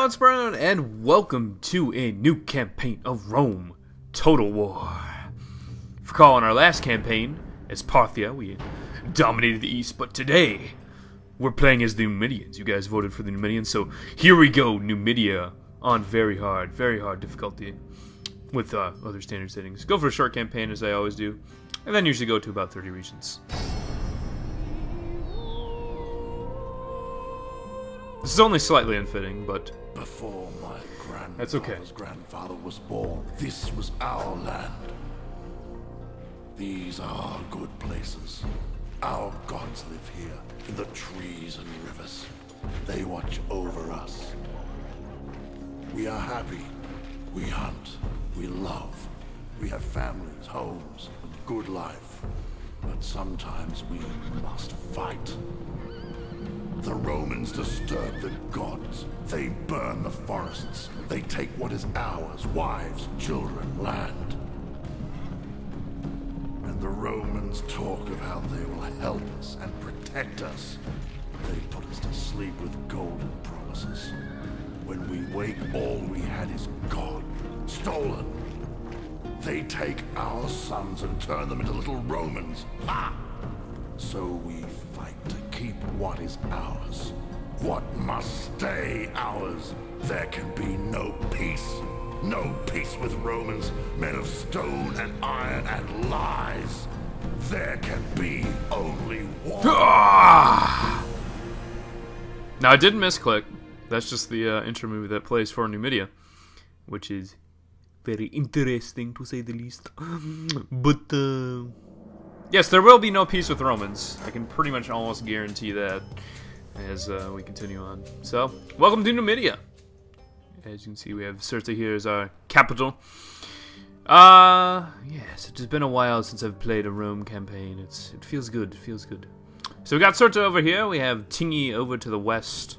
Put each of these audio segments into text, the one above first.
it's Brown, and welcome to a new campaign of Rome, Total War. If you recall, in our last campaign, as Parthia, we dominated the East, but today, we're playing as the Numidians. You guys voted for the Numidians, so here we go, Numidia, on very hard difficulty, with other standard settings. Go for a short campaign, as I always do, and then usually go to about 30 regions. This is only slightly unfitting, but before my that's okay. Grandfather was born, this was our land. These are good places. Our gods live here, in the trees and rivers. They watch over us. We are happy. We hunt. We love. We have families, homes, a good life. But sometimes we must fight. The Romans disturb the gods. They burn the forests. They take what is ours, wives, children, land. And the Romans talk of how they will help us and protect us. They put us to sleep with golden promises. When we wake, all we had is gone, stolen. They take our sons and turn them into little Romans. Ha! So we fight to keep what is ours. What must stay ours. There can be no peace. No peace with Romans, men of stone and iron and lies. There can be only war. Now, I didn't misclick. That's just the intro movie that plays for Numidia, which is very interesting, to say the least. But, yes, there will be no peace with Romans. I can pretty much almost guarantee that as we continue on. So, welcome to Numidia. As you can see, we have Cirta here as our capital. Yes, it's been a while since I've played a Rome campaign. It feels good, So we got Cirta over here. We have Tingi over to the west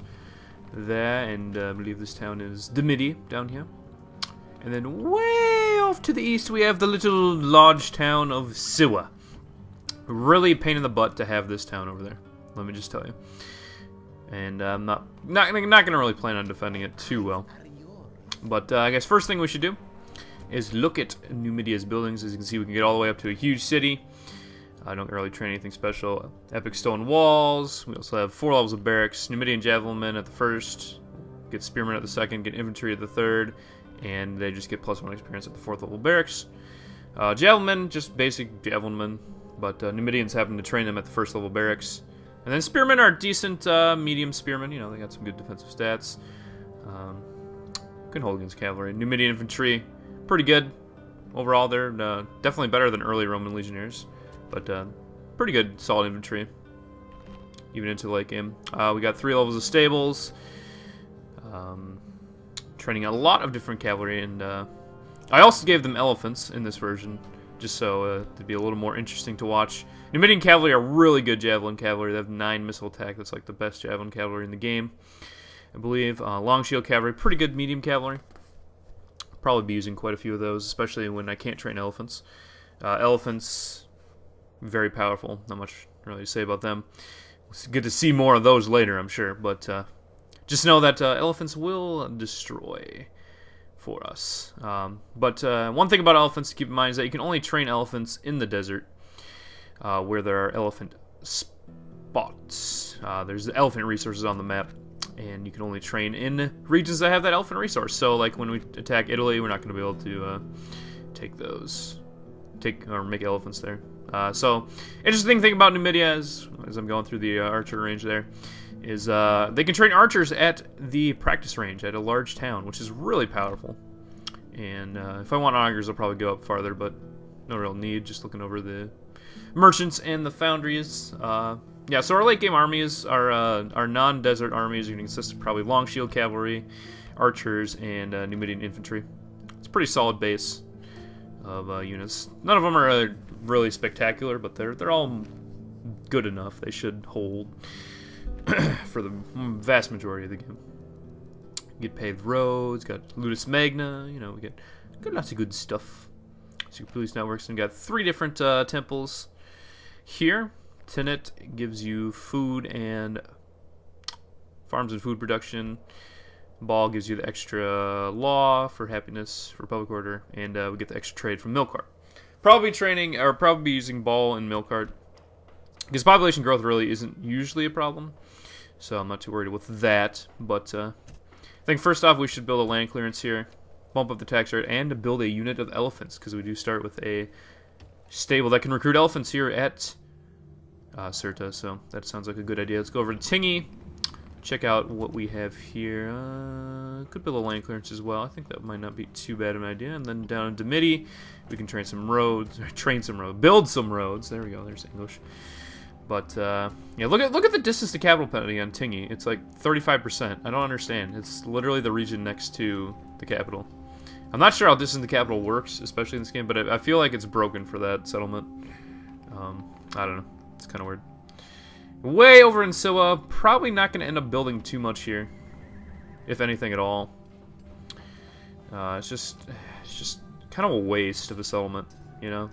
there, and I believe this town is Numidia down here. And then way off to the east, we have the little large town of Siwa. Really a pain in the butt to have this town over there, let me just tell you. And I'm not gonna really plan on defending it too well. But I guess first thing we should do is look at Numidia's buildings. As you can see, we can get all the way up to a huge city. I don't really train anything special. Epic stone walls. We also have 4 levels of barracks. Numidian javelinmen at the first, get spearmen at the second, get infantry at the third, and they just get +1 experience at the 4th level barracks. Javelinmen, just basic javelinmen, but Numidians happen to train them at the 1st level barracks. And then spearmen are decent, medium spearmen. You know, they got some good defensive stats. Can hold against cavalry. Numidian infantry, pretty good. Overall, they're definitely better than early Roman legionnaires, but pretty good, solid infantry, even into the late game. We got 3 levels of stables. Training a lot of different cavalry, and I also gave them elephants in this version, just so it'd be a little more interesting to watch. Numidian cavalry are really good javelin cavalry. They have 9 missile attack. That's like the best javelin cavalry in the game, I believe. Long shield cavalry, pretty good medium cavalry. Probably be using quite a few of those, especially when I can't train elephants. Elephants, very powerful. Not much really to say about them. It's good to see more of those later, I'm sure. But just know that elephants will destroy for us. But one thing about elephants to keep in mind is that you can only train elephants in the desert, where there are elephant spots. There's elephant resources on the map, and you can only train in regions that have that elephant resource. So, like when we attack Italy, we're not going to be able to make elephants there. So, interesting thing about Numidia is, as I'm going through the archer range there, is they can train archers at the practice range at a large town, which is really powerful. And if I want augurs, I'll probably go up farther, but no real need. Just looking over the merchants and the foundries. Yeah, so our late game armies, our non-desert armies, are going to consist of probably long shield cavalry, archers, and Numidian infantry. It's a pretty solid base of units. None of them are really spectacular, but they're all good enough. They should hold for the vast majority of the game. Get paved roads, got Ludus Magna, you know, we get lots of good stuff. Secret Police Networks, and got 3 different temples here. Tenet gives you food and farms and food production. Ball gives you the extra law for happiness for public order, and we get the extra trade from milk cart. Probably training, or probably using ball and milk cart, because population growth really isn't usually a problem, so I'm not too worried with that. But I think first off we should build a land clearance here, bump up the tax rate, and to build a unit of elephants, because we do start with a stable that can recruit elephants here at Cirta, so that sounds like a good idea. Let's go over to Tingy, check out what we have here. Could build a land clearance as well. I think that might not be too bad of an idea. And then down in Numidia, we can build some roads. There we go. There's English. But yeah, look at the distance to capital penalty on Tingy. It's like 35%. I don't understand. It's literally the region next to the capital. I'm not sure how distance to capital works, especially in this game, but I feel like it's broken for that settlement. I don't know. It's kind of weird. Way over in Silla, probably not going to end up building too much here, if anything at all. It's just kind of a waste of a settlement, you know.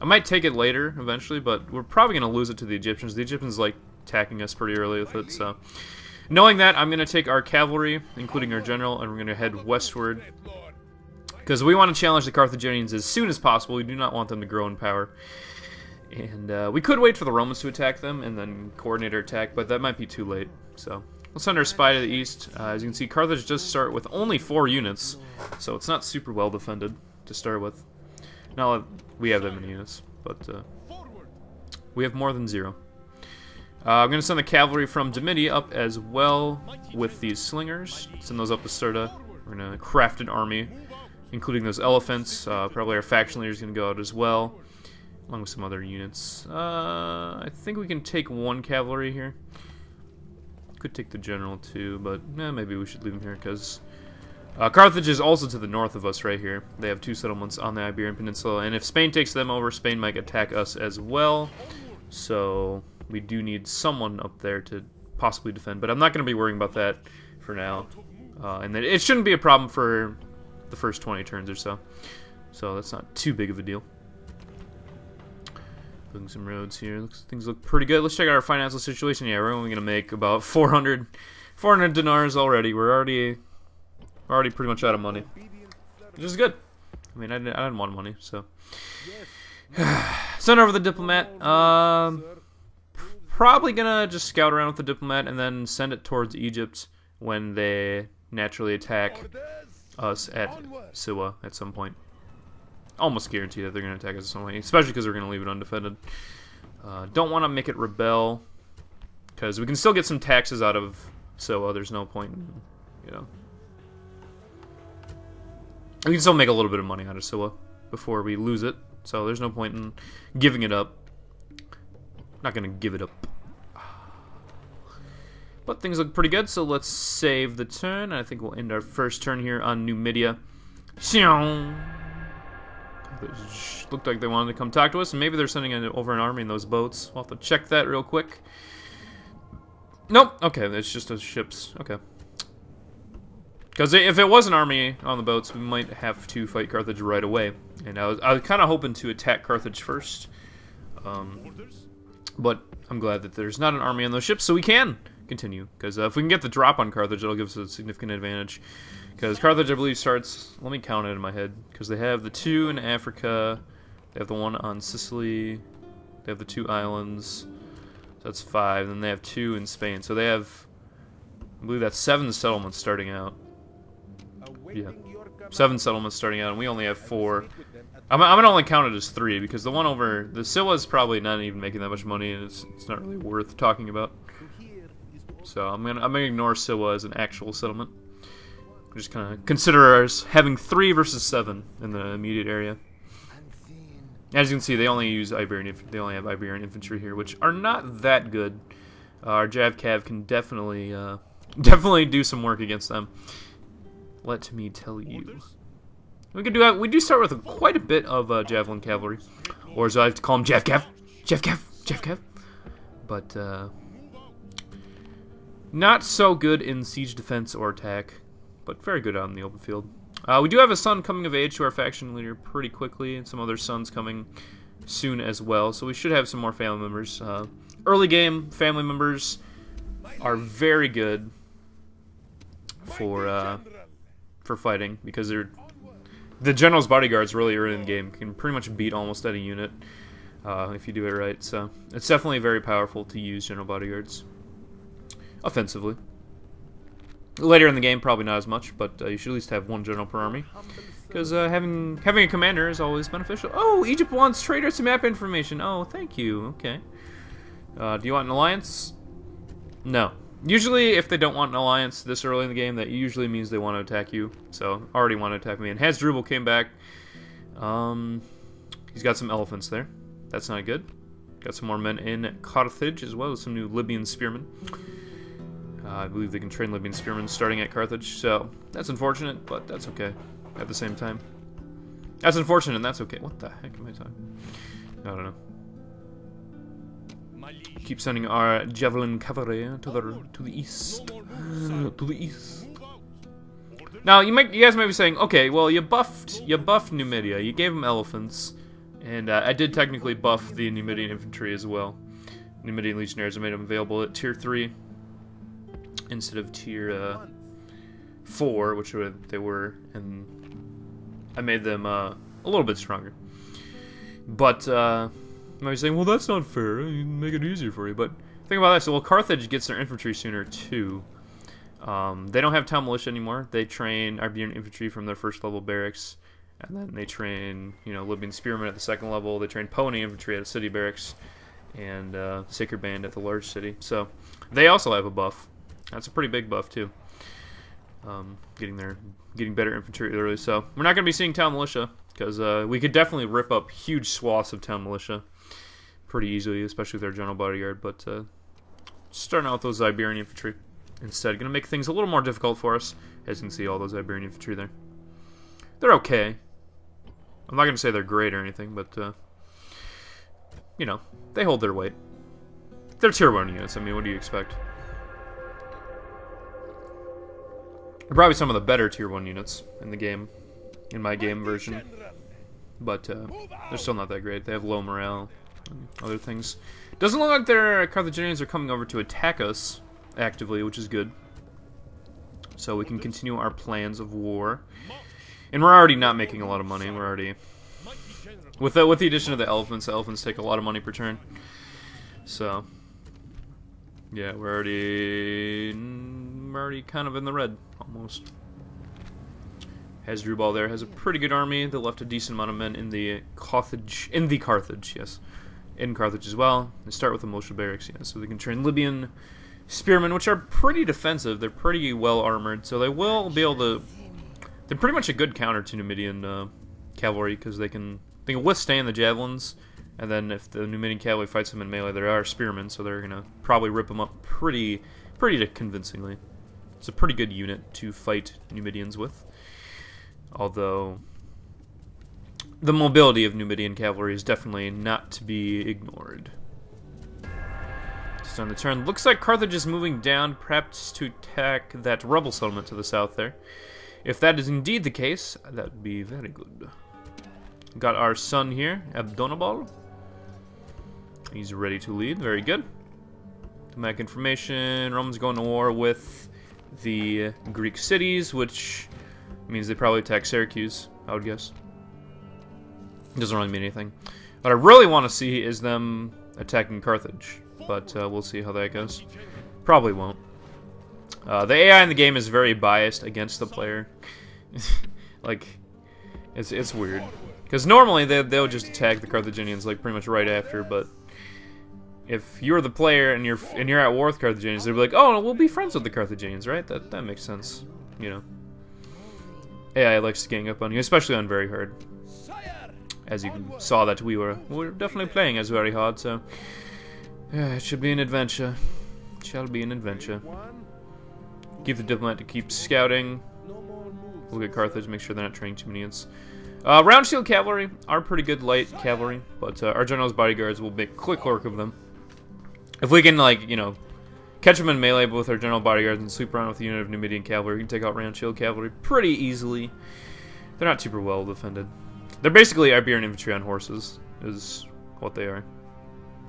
I might take it later eventually, but we're probably going to lose it to the Egyptians. The Egyptians like attacking us pretty early with it, so knowing that, I'm going to take our cavalry, including our general, and we're going to head westward, because we want to challenge the Carthaginians as soon as possible. We do not want them to grow in power. And we could wait for the Romans to attack them and then coordinate our attack, but that might be too late. So let's send our spy to the east. As you can see, Carthage does start with only 4 units, so it's not super well defended to start with. Not that we have that many units, but we have more than 0. I'm going to send the cavalry from Numidia up as well with these slingers. Send those up to Cirta. We're going to craft an army, including those elephants. Probably our faction leader is going to go out as well, along with some other units. I think we can take 1 cavalry here. Could take the general too, but maybe we should leave him here, because Carthage is also to the north of us right here. They have 2 settlements on the Iberian Peninsula, and if Spain takes them over, Spain might attack us as well. So we do need someone up there to possibly defend, but I'm not going to be worrying about that for now. And then it shouldn't be a problem for the first 20 turns or so. So that's not too big of a deal. Building some roads here. Things look pretty good. Let's check out our financial situation. Yeah, we're only going to make about 400 dinars already. We're already pretty much out of money, which is good. I mean, I didn't want money, so. Send over the diplomat. Probably going to just scout around with the diplomat and then send it towards Egypt when they naturally attack us at Siwa at some point. Almost guarantee that they're going to attack us in some way, especially because we're going to leave it undefended. Don't want to make it rebel, because we can still get some taxes out of Siwa. There's no point in, you know. We can still make a little bit of money out of Siwa before we lose it, so there's no point in giving it up. Not going to give it up. But things look pretty good, so let's save the turn. I think we'll end our first turn here on Numidia. Looked like they wanted to come talk to us, and maybe they're sending over an army in those boats. We'll have to check that real quick. Nope. Okay, it's just those ships. Okay. Because if it was an army on the boats, we might have to fight Carthage right away. And I was kind of hoping to attack Carthage first. But I'm glad that there's not an army on those ships, so we can continue. Because if we can get the drop on Carthage, it'll give us a significant advantage. Because Carthage, I believe, starts... Let me count it in my head. Because they have the 2 in Africa. They have the 1 on Sicily. They have the 2 islands. So that's 5. Then they have 2 in Spain. So they have... I believe that's 7 settlements starting out. Yeah. 7 settlements starting out, and we only have 4. I'm gonna only count it as 3, because the one over... The Silla is probably not even making that much money, and it's not really worth talking about. So I'm gonna ignore Silla as an actual settlement. Just kind of consider us having 3 versus 7 in the immediate area. As you can see, they only use Iberian. They only have Iberian infantry here, which are not that good. Our Jav Cav can definitely do some work against them. Let me tell you, we can do that. We do start with quite a bit of javelin cavalry, or as I like to call them, Jav Cav. But not so good in siege defense or attack. But very good out in the open field. We do have a son coming of age to our faction leader pretty quickly, and some other sons coming soon as well, so we should have some more family members. Early game family members are very good for fighting, because the general's bodyguards really early in the game can pretty much beat almost any unit if you do it right. So it's definitely very powerful to use general bodyguards offensively. Later in the game, probably not as much, but you should at least have one general per army, because having a commander is always beneficial. Oh, Egypt wants traders to map information. Oh, thank you. Okay. Do you want an alliance? No. Usually, if they don't want an alliance this early in the game, that usually means they want to attack you. So, already want to attack me. And Hasdrubal came back. He's got some elephants there. That's not good. Got some more men in Carthage, as well as some new Libyan spearmen. I believe they can train Libyan spearmen starting at Carthage. So, that's unfortunate, but that's okay at the same time. That's unfortunate, and that's okay. What the heck am I talking? I don't know. Keep sending our javelin cavalry to the east. To the east. Now you guys might be saying, okay, well you buffed Numidia. You gave them elephants, and I did technically buff the Numidian infantry as well. Numidian legionnaires, I made them available at tier 3 instead of tier 4, which they were, and I made them a little bit stronger. But you might be saying, well, that's not fair. You make it easier for you. But think about that. So, well, Carthage gets their infantry sooner, too. They don't have town militia anymore. They train Iberian infantry from their first level barracks. And then they train, Libyan spearmen at the second level. They train pony infantry at a city barracks. And Sacred Band at the large city. So, they also have a buff. That's a pretty big buff, too. Getting better infantry early. So, we're not going to be seeing town militia, because we could definitely rip up huge swaths of town militia pretty easily, especially with our general bodyguard. But starting out with those Iberian infantry instead, going to make things a little more difficult for us. As you can see, all those Iberian infantry there. They're okay. I'm not going to say they're great or anything, but they hold their weight. They're tier 1 units. I mean, what do you expect? They're probably some of the better tier 1 units in the game, in my game version. But they're still not that great. They have low morale and other things. Doesn't look like their Carthaginians are coming over to attack us actively, which is good. So we can continue our plans of war. And we're already not making a lot of money. We're already... With the addition of the elephants take a lot of money per turn. So... yeah, we're already kind of in the red, almost. Hasdrubal there has a pretty good army. They left a decent amount of men in Carthage, yes. In Carthage as well. They start with the militia barracks, yeah. So they can train Libyan spearmen, which are pretty defensive. They're pretty well armored, so they will be able to... They're pretty much a good counter to Numidian cavalry, because they can withstand the javelins. And then if the Numidian cavalry fights them in melee, there are spearmen, so they're gonna probably rip them up pretty convincingly. It's a pretty good unit to fight Numidians with. Although the mobility of Numidian cavalry is definitely not to be ignored. Just on the turn, looks like Carthage is moving down, perhaps to attack that rebel settlement to the south there. If that is indeed the case, that would be very good. Got our son here, Abdonabal. He's ready to lead. Very good. Diplomatic information. Romans going to war with the Greek cities, which means they probably attack Syracuse, I would guess. It doesn't really mean anything. What I really want to see is them attacking Carthage, but we'll see how that goes. Probably won't. The AI in the game is very biased against the player. Like, it's weird. Because normally they'll just attack the Carthaginians like pretty much right after, but if you're the player and you're at war with Carthaginians, they'll be like, "Oh, we'll be friends with the Carthaginians, right?" That makes sense, AI likes to gang up on you, especially on very hard. As you saw that we were definitely playing as very hard, so yeah, it should be an adventure. Shall be an adventure. Keep the diplomat to keep scouting. Look at Carthage, make sure they're not training too many units. Round shield cavalry are pretty good light cavalry, but our general's bodyguards will make quick work of them. If we can, catch them in melee with our general bodyguards and sweep around with a unit of Numidian cavalry, we can take out round shield cavalry pretty easily. They're not super well defended. They're basically Iberian infantry on horses, is what they are.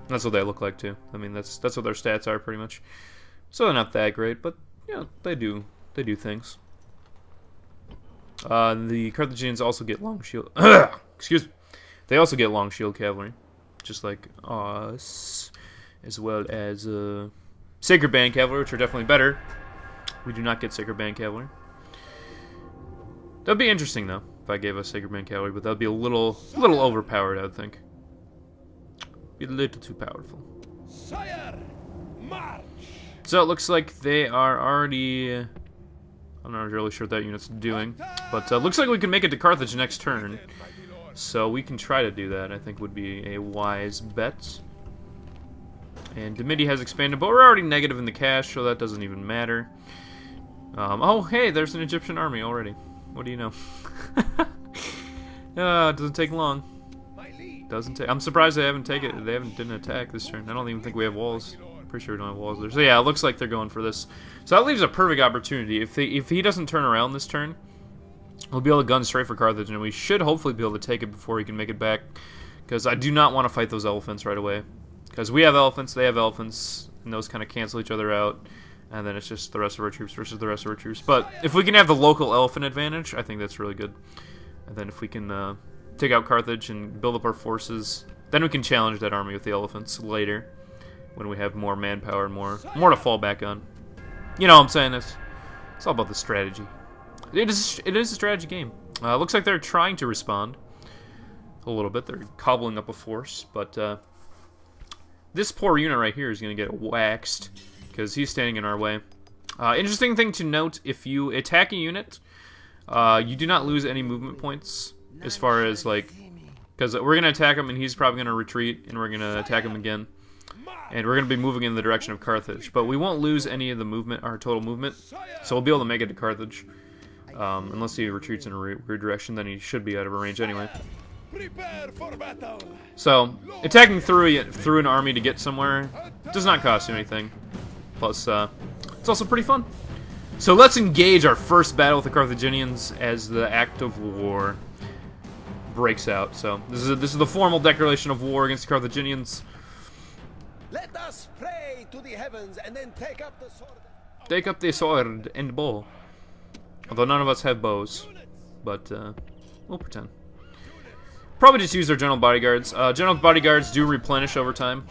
That's what they look like too. I mean, that's what their stats are pretty much. So they're not that great, but they do They do things. The Carthaginians also get long shield. Excuse me. They also get long shield cavalry, just like us, as well as sacred band cavalry, which are definitely better. We do not get sacred band cavalry. That'd be interesting though if I gave us sacred band cavalry, but that'd be a little overpowered, I would think. Be a little too powerful. Sire, march. So it looks like they are already. I'm not really sure what that unit's doing, but looks like we can make it to Carthage next turn. So we can try to do that. I think would be a wise bet. And Numidia has expanded, but we're already negative in the cash, so that doesn't even matter. Oh, hey, there's an Egyptian army already. What do you know? It doesn't take long. Doesn't take. I'm surprised they haven't taken it. They didn't attack this turn. I don't even think we have walls. Pretty sure we don't have walls there. So yeah, it looks like they're going for this. So that leaves a perfect opportunity. If he doesn't turn around this turn, we'll be able to gun straight for Carthage, and we should hopefully be able to take it before he can make it back. Because I do not want to fight those elephants right away. Because we have elephants, they have elephants, and those kind of cancel each other out. And then it's just the rest of our troops versus the rest of our troops. But if we can have the local elephant advantage, I think that's really good. And then if we can take out Carthage and build up our forces, then we can challenge that army with the elephants later, when we have more manpower and more to fall back on. You know what I'm saying? It's all about the strategy. It is a strategy game. Looks like they're trying to respond a little bit. They're cobbling up a force, but this poor unit right here is going to get waxed because he's standing in our way. Interesting thing to note, if you attack a unit, you do not lose any movement points as far as, like, because we're going to attack him and he's probably going to retreat and we're going to attack him again. And we're going to be moving in the direction of Carthage. But we won't lose any of the movement, our total movement. So we'll be able to make it to Carthage. Unless he retreats in a weird direction, then he should be out of our range anyway. So, attacking through an army to get somewhere does not cost you anything. Plus, it's also pretty fun. So let's engage our first battle with the Carthaginians as the act of war breaks out. So this is the formal declaration of war against the Carthaginians. Let us pray to the heavens and then take up the sword. Take up the sword and bow. Although none of us have bows, but we'll pretend. Probably just use our general bodyguards. General bodyguards do replenish over time,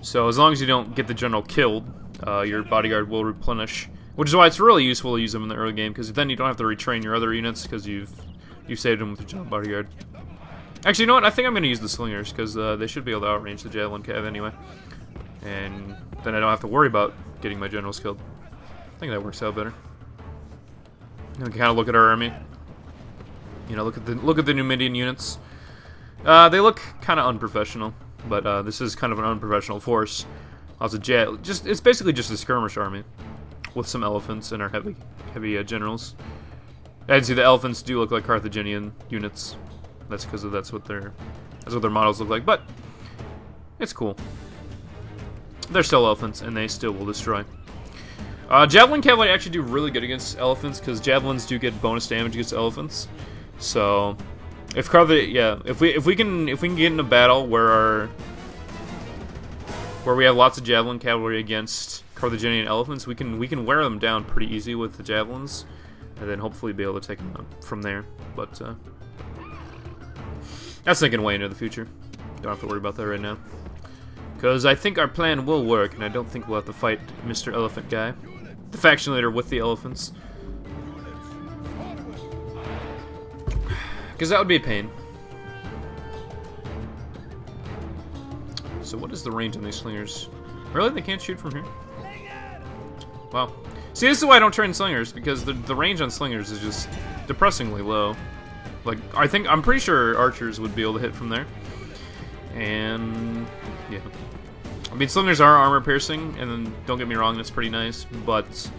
so as long as you don't get the general killed, your bodyguard will replenish. Which is why it's really useful to use them in the early game, because then you don't have to retrain your other units because you've saved them with your general bodyguard. Actually, you know what? I think I'm going to use the slingers, because they should be able to outrange the javelin cav anyway. And then I don't have to worry about getting my generals killed. I think that works out better. And we can kind of look at our army. You know, look at the Numidian units. They look kind of unprofessional, but this is kind of an unprofessional force. Lots of it's basically just a skirmish army with some elephants and our heavy generals. As you see, the elephants do look like Carthaginian units. That's because that's what their models look like, but it's cool. They're still elephants, and they still will destroy. Javelin cavalry actually do really good against elephants because javelins do get bonus damage against elephants. So, if we can get in a battle where we have lots of javelin cavalry against Carthaginian elephants, we can wear them down pretty easy with the javelins, and then hopefully be able to take them out from there. But that's thinking way into the future. Don't have to worry about that right now. Because I think our plan will work, and I don't think we'll have to fight Mr. Elephant Guy, the faction leader with the elephants. Because that would be a pain. So what is the range on these slingers? Really? They can't shoot from here? Wow. See, this is why I don't train slingers, because the range on slingers is just depressingly low. Like, I'm pretty sure archers would be able to hit from there. And yeah. I mean, slingers are armor piercing, and then don't get me wrong, that's pretty nice, but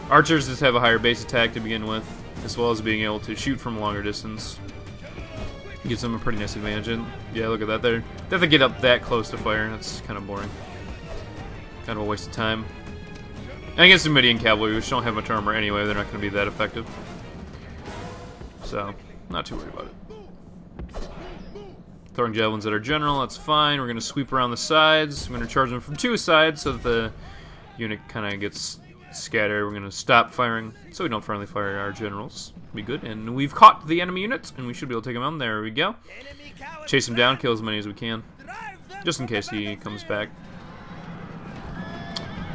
archers just have a higher base attack to begin with, as well as being able to shoot from a longer distance. Gives them a pretty nice advantage. And yeah, look at that. They have to get up that close to fire. That's kind of boring. Kind of a waste of time. And against the Numidian cavalry, which don't have much armor anyway, they're not going to be that effective. So, not too worried about it. Throwing javelins at our general, that's fine. We're going to sweep around the sides. I'm going to charge them from two sides so that the unit kind of gets Scatter. We're gonna stop firing so we don't friendly fire our generals. Be good. And we've caught the enemy units, and we should be able to take him out. There we go. Chase him down, kill as many as we can, just in case he comes back.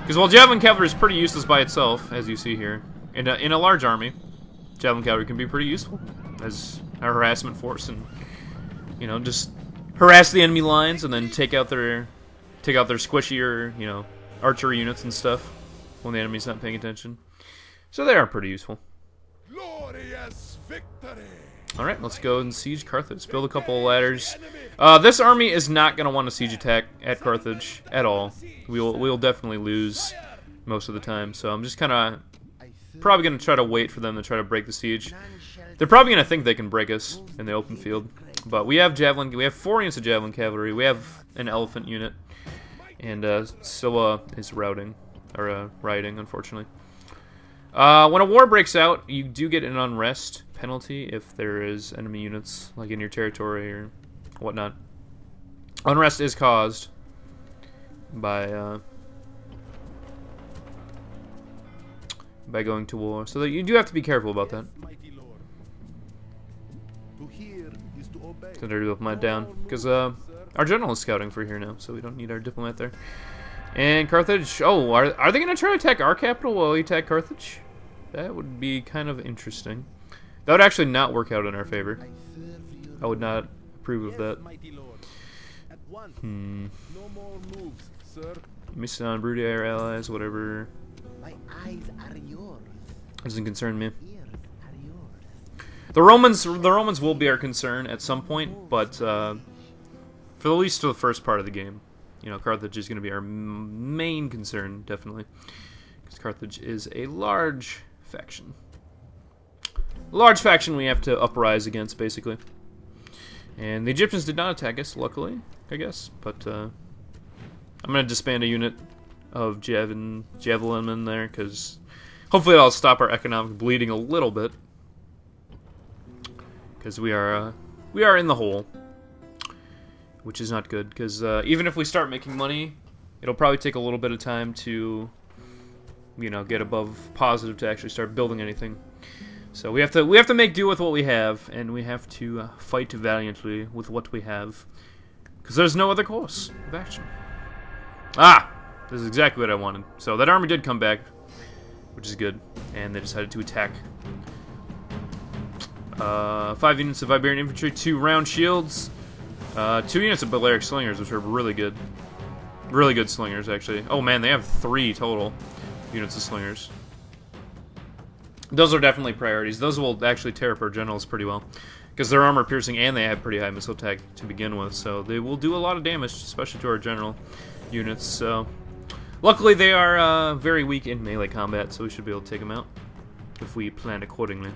Because while Javelin Cavalry is pretty useless by itself, as you see here, in a large army, Javelin Cavalry can be pretty useful as a harassment force, and you know, just harass the enemy lines and then take out their squishier, you know, archery units and stuff when the enemy's not paying attention. So they are pretty useful. Glorious victory! Alright, let's go and siege Carthage. Build a couple of ladders. This army is not going to want a siege attack at Carthage at all. We'll definitely lose most of the time, so I'm just kind of probably going to try to wait for them to try to break the siege. They're probably going to think they can break us in the open field. But we have 4 units of Javelin Cavalry, we have an elephant unit, and Scylla is riding, unfortunately. When a war breaks out, you do get an unrest penalty if there is enemy units like in your territory or whatnot. Unrest is caused by going to war, so that you do have to be careful about that. So there we go, my down, because our general is scouting for here now, so we don't need our diplomat there. And Carthage, oh, are they going to try to attack our capital while we attack Carthage? That would be kind of interesting. That would actually not work out in our favor. I would not approve of that. Mission on brood air allies, whatever. Doesn't concern me. The Romans will be our concern at some point, but for at least the first part of the game, you know, Carthage is going to be our main concern, definitely, because Carthage is a large faction. Large faction we have to uprise against, basically. And the Egyptians did not attack us, luckily, I guess. But I'm going to disband a unit of javelin in there, because hopefully that'll stop our economic bleeding a little bit. Because we are in the hole, which is not good. Because even if we start making money, it'll probably take a little bit of time to, you know, get above positive to actually start building anything. So we have to make do with what we have, and we have to fight valiantly with what we have, because there's no other course of action. Ah, this is exactly what I wanted. So that army did come back, which is good, and they decided to attack. 5 units of Iberian infantry, 2 round shields, 2 units of Balearic slingers, which are really good. Really good slingers, actually. Oh man, they have 3 total units of slingers. Those are definitely priorities. Those will actually tear up our generals pretty well, because they're armor piercing and they have pretty high missile attack to begin with, so they will do a lot of damage, especially to our general units. So luckily they are very weak in melee combat, so we should be able to take them out if we plan accordingly.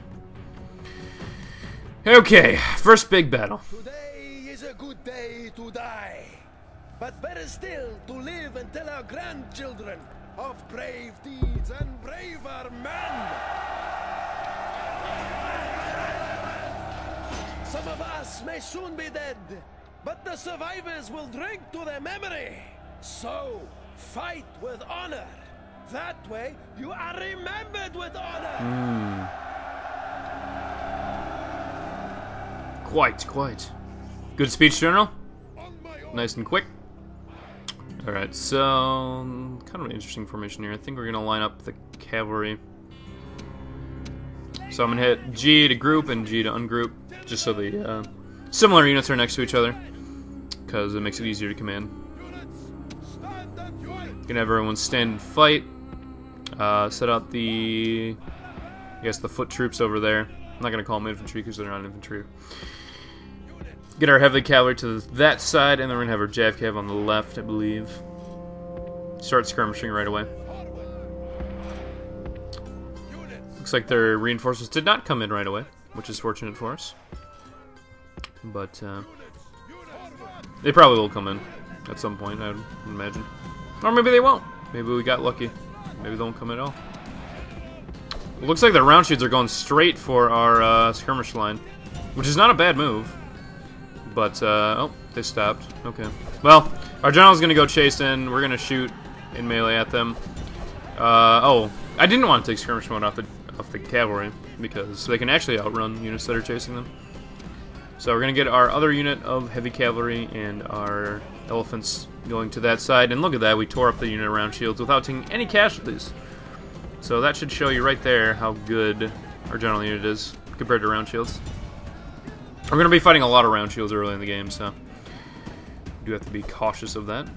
Okay, first big battle. Today is a good day to die, but better still to live and tell our grandchildren of brave deeds and braver men. Some of us may soon be dead, but the survivors will drink to their memory. So, fight with honor. That way, you are remembered with honor. Quite. Good speech, General. Nice and quick. Alright, so kind of an interesting formation here. I think we're going to line up the cavalry. So I'm going to hit G to group and G to ungroup, just so the similar units are next to each other, because it makes it easier to command. Gonna have everyone stand and fight. Set out the, I guess, the foot troops over there. I'm not going to call them infantry because they're not infantry. Get our heavy cavalry to that side, and then we're going to have our Jav Cav on the left, I believe. Start skirmishing right away. Looks like their reinforcements did not come in right away, which is fortunate for us. But they probably will come in at some point, I would imagine. Or maybe they won't. Maybe we got lucky. Maybe they won't come at all. It looks like the round shields are going straight for our skirmish line, which is not a bad move. But, oh, they stopped. Okay. Well, our general's going to go chase in. We're going to shoot in melee at them. Oh, I didn't want to take skirmish mode off the cavalry because they can actually outrun units that are chasing them. So we're gonna get our other unit of heavy cavalry and our elephants going to that side. And look at that, we tore up the unit of round shields without taking any casualties. So that should show you right there how good our general unit is compared to round shields. We're gonna be fighting a lot of round shields early in the game, so we do have to be cautious of that.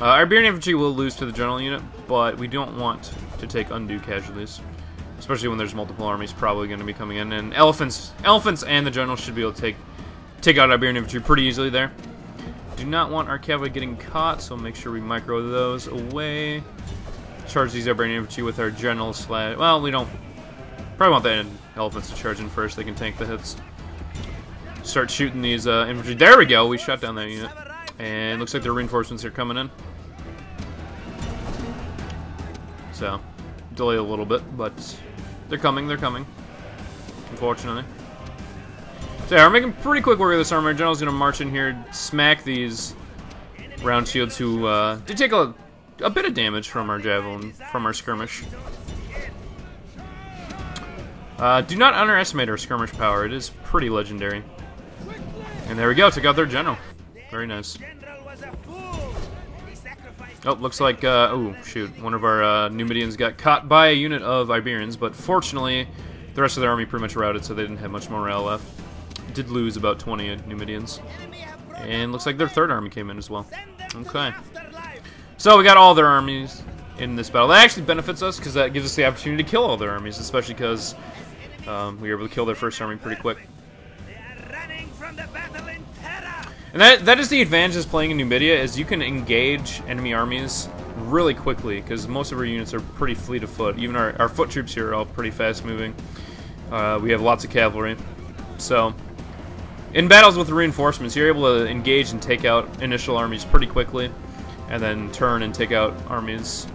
Our Iberian infantry will lose to the general unit, but we don't want to take undue casualties, especially when there's multiple armies probably going to be coming in. And elephants and the general should be able to take out Iberian infantry pretty easily there. Do not want our cavalry getting caught, so make sure we micro those away. Charge these Iberian infantry with our general slash. Well, we don't probably want the elephants to charge in first. They can tank the hits. Start shooting these infantry. There we go. We shot down that unit. And looks like their reinforcements are coming in. So, delay a little bit, but they're coming, unfortunately. So yeah, we're making pretty quick work of this armor. General's gonna march in here, smack these round shields who did take a bit of damage from our javelin, from our skirmish. Do not underestimate our skirmish power. It is pretty legendary. And there we go, took out their general. Very nice. Oh, looks like, oh, shoot. One of our Numidians got caught by a unit of Iberians, but fortunately, the rest of their army pretty much routed, so they didn't have much morale left. Did lose about 20 Numidians. And looks like their third army came in as well. Okay. So we got all their armies in this battle. That actually benefits us, because that gives us the opportunity to kill all their armies, especially because we were able to kill their first army pretty quick. And that is the advantage of playing in Numidia, is you can engage enemy armies really quickly, because most of our units are pretty fleet of foot. Even our foot troops here are all pretty fast moving. We have lots of cavalry. So, in battles with reinforcements, you're able to engage and take out initial armies pretty quickly, and then turn and take out armies,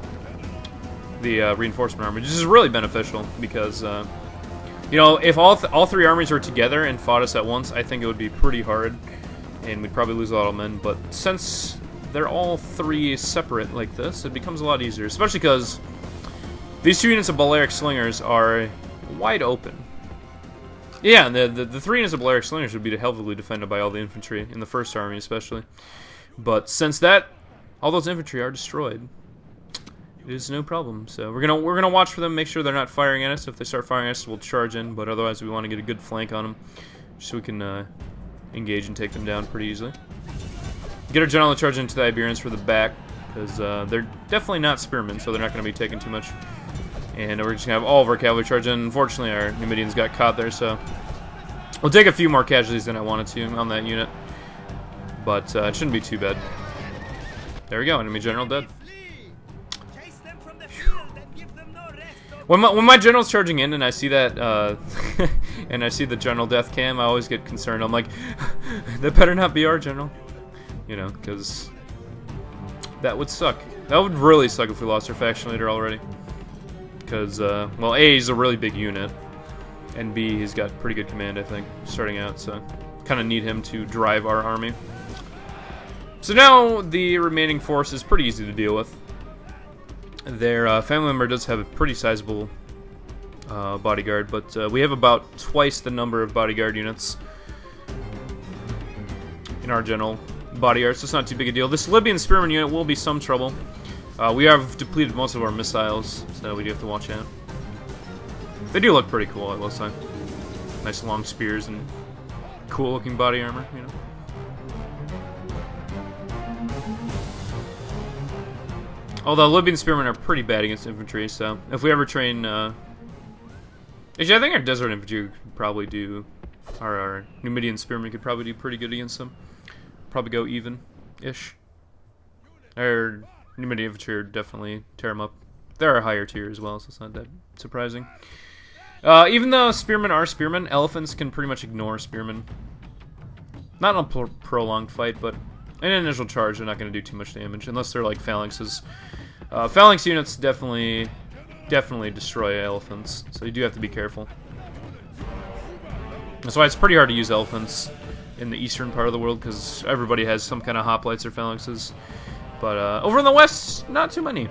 the reinforcement army, which is really beneficial, because, you know, if all three armies were together and fought us at once, I think it would be pretty hard. And we'd probably lose a lot of men, but since they're all three separate like this, it becomes a lot easier, especially because these two units of Balearic Slingers are wide open. Yeah, and the three units of Balearic Slingers would be heavily defended by all the infantry, in the first army especially. But since all those infantry are destroyed, it is no problem. So we're gonna watch for them, make sure they're not firing at us. If they start firing at us, we'll charge in, but otherwise we want to get a good flank on them, so we can engage and take them down pretty easily. Get our general to charge into the Iberians for the back, because they're definitely not spearmen, so they're not going to be taking too much. And we're just going to have all of our cavalry charge in. Unfortunately, our Numidians got caught there, so we'll take a few more casualties than I wanted to on that unit. But it shouldn't be too bad. There we go, enemy general dead. When my general's charging in and I see that, and I see the general death cam, I always get concerned. I'm like, that better not be our general. You know, because that would suck. That would really suck if we lost our faction leader already. Because, well, A, he's a really big unit, and B, he's got pretty good command, I think, starting out, so kind of need him to drive our army. So now the remaining force is pretty easy to deal with. Their family member does have a pretty sizable bodyguard, but we have about twice the number of bodyguard units in our general bodyguard, so it's not too big a deal. This Libyan spearman unit will be some trouble. We have depleted most of our missiles, so we do have to watch out. They do look pretty cool, I will say. Nice long spears and cool looking body armor, you know. Although Libyan spearmen are pretty bad against infantry, so if we ever train, actually, I think our desert infantry could probably do, our Numidian spearmen could probably do pretty good against them. Probably go even-ish. Our Numidian infantry are definitely tear them up. They're a higher tier as well, so it's not that surprising. Even though spearmen are spearmen, elephants can pretty much ignore spearmen. Not in a prolonged fight, but in an initial charge, they're not going to do too much damage, unless they're like phalanxes. Phalanx units definitely destroy elephants, so you do have to be careful. That's why it's pretty hard to use elephants in the eastern part of the world, because everybody has some kind of hoplites or phalanxes. But over in the west, not too many.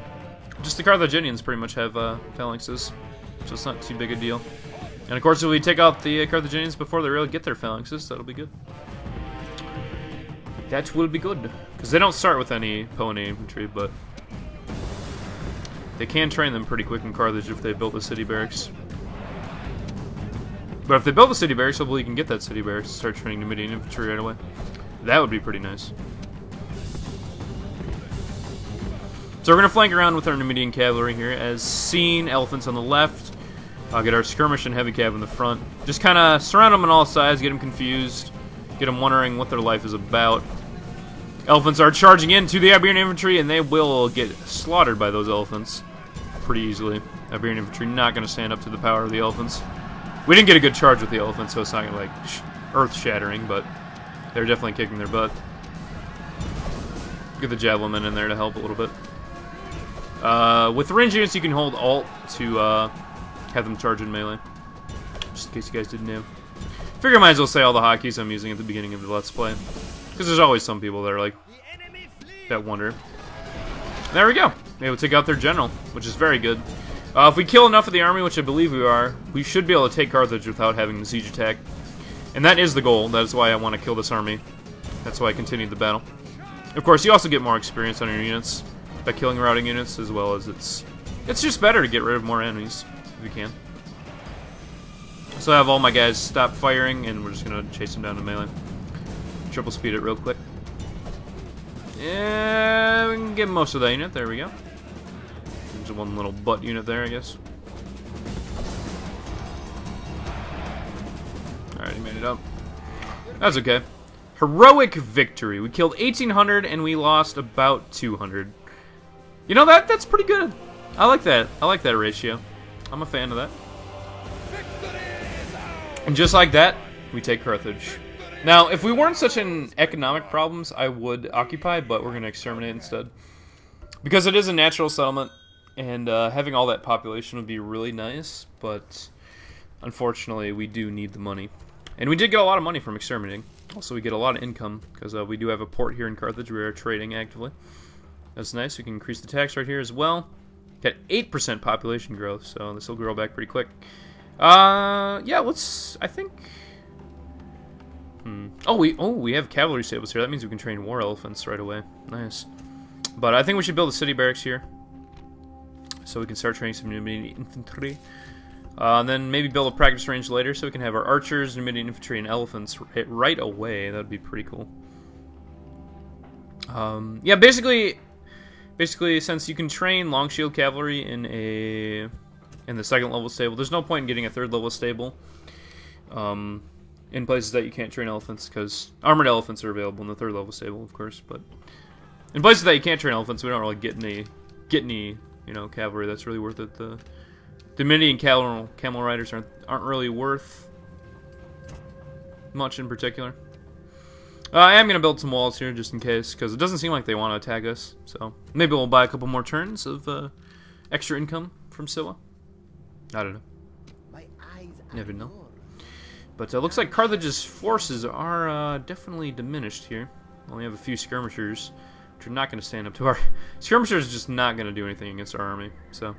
Which just the Carthaginians pretty much have phalanxes, so it's not too big a deal. And of course, if we take out the Carthaginians before they really get their phalanxes, that'll be good. That will be good, because they don't start with any pony infantry, but they can train them pretty quick in Carthage if they build the city barracks. But if they build the city barracks, hopefully you can get that city barracks to start training Numidian infantry right away. That would be pretty nice. So we're going to flank around with our Numidian cavalry here, as seen, elephants on the left. I'll get our skirmish and heavy cav in the front. Just kind of surround them on all sides, get them confused, get them wondering what their life is about. Elephants are charging into the Iberian infantry, and they will get slaughtered by those elephants pretty easily. Iberian infantry not going to stand up to the power of the elephants. We didn't get a good charge with the elephants, so it's not going to, like, earth-shattering, but they're definitely kicking their butt. Get the javelin in there to help a little bit. With range units, you can hold Alt to have them charge in melee. Just in case you guys didn't know. Figure I might as well say all the hotkeys I'm using at the beginning of the Let's Play. Because there's always some people that are like, that wonder. There we go. Maybe we'll take out their general, which is very good. If we kill enough of the army, which I believe we are, we should be able to take Carthage without having the siege attack. And that is the goal. That is why I want to kill this army. That's why I continued the battle. Of course, you also get more experience on your units by killing routing units, as well as it's just better to get rid of more enemies, if you can. So I have all my guys stop firing, and we're just going to chase them down to melee. Triple speed it real quick. Yeah, we can get most of that unit. There we go. There's one little butt unit there, I guess. Alright, he made it up. That's okay. Heroic victory. We killed 1,800 and we lost about 200. You know, that's pretty good. I like that. I like that ratio. I'm a fan of that. And just like that, we take Carthage. Now, if we weren't such in economic problems, I would occupy, but we're going to exterminate instead. Because it is a natural settlement, and having all that population would be really nice, but unfortunately, we do need the money. And we did get a lot of money from exterminating. Also, we get a lot of income, because we do have a port here in Carthage. We are trading actively. That's nice. We can increase the tax right here as well. Got 8% population growth, so this will grow back pretty quick. Yeah, let's, I think... Oh, we have cavalry stables here. That means we can train war elephants right away. Nice. But I think we should build a city barracks here, so we can start training some Numidian infantry. And then maybe build a practice range later, so we can have our archers, Numidian infantry, and elephants right away. That'd be pretty cool. Yeah, basically, since you can train long shield cavalry in the second level stable, there's no point in getting a third level stable. In places that you can't train elephants, because armored elephants are available in the third level stable, of course. But in places that you can't train elephants, we don't really get any, you know, cavalry that's really worth it. The Numidian camel riders aren't really worth much in particular. I am gonna build some walls here just in case, because it doesn't seem like they want to attack us. So maybe we'll buy a couple more turns of extra income from Scylla. I don't know. Never know. But it looks like Carthage's forces are definitely diminished here. We only have a few skirmishers, which are not going to stand up to our... Skirmishers are just not going to do anything against our army. So,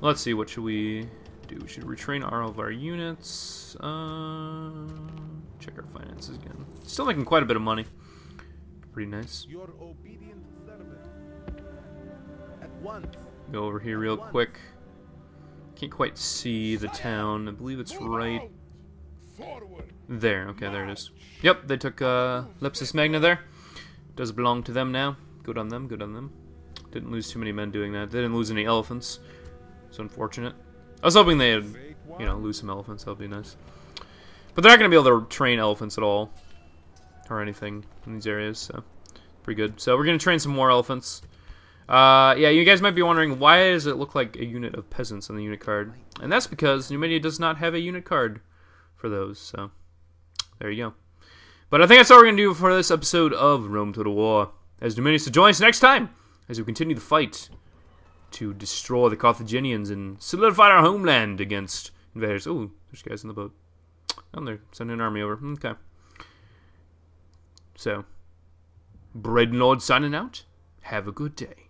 let's see, what should we do? We should retrain all of our units. Check our finances again. Still making quite a bit of money. Pretty nice. Your obedient servant. At once. Go over here real quick. Can't quite see the town. I believe it's right... there, okay, there it is. Yep, they took Lepsis Magna there. Does belong to them now. Good on them, good on them. Didn't lose too many men doing that. They didn't lose any elephants. It's unfortunate. I was hoping they'd, you know, lose some elephants. That would be nice. But they're not going to be able to train elephants at all. Or anything in these areas, so pretty good. So we're going to train some more elephants. Yeah, you guys might be wondering, why does it look like a unit of peasants on the unit card? And that's because Numidia does not have a unit card for those, so there you go. But I think that's all we're going to do for this episode of Rome to the War. As Numidius to join us next time as we continue the fight to destroy the Carthaginians and solidify our homeland against invaders. Oh, there's guys in the boat. Oh, they're sending an army over. Okay. So, Braden Lord signing out. Have a good day.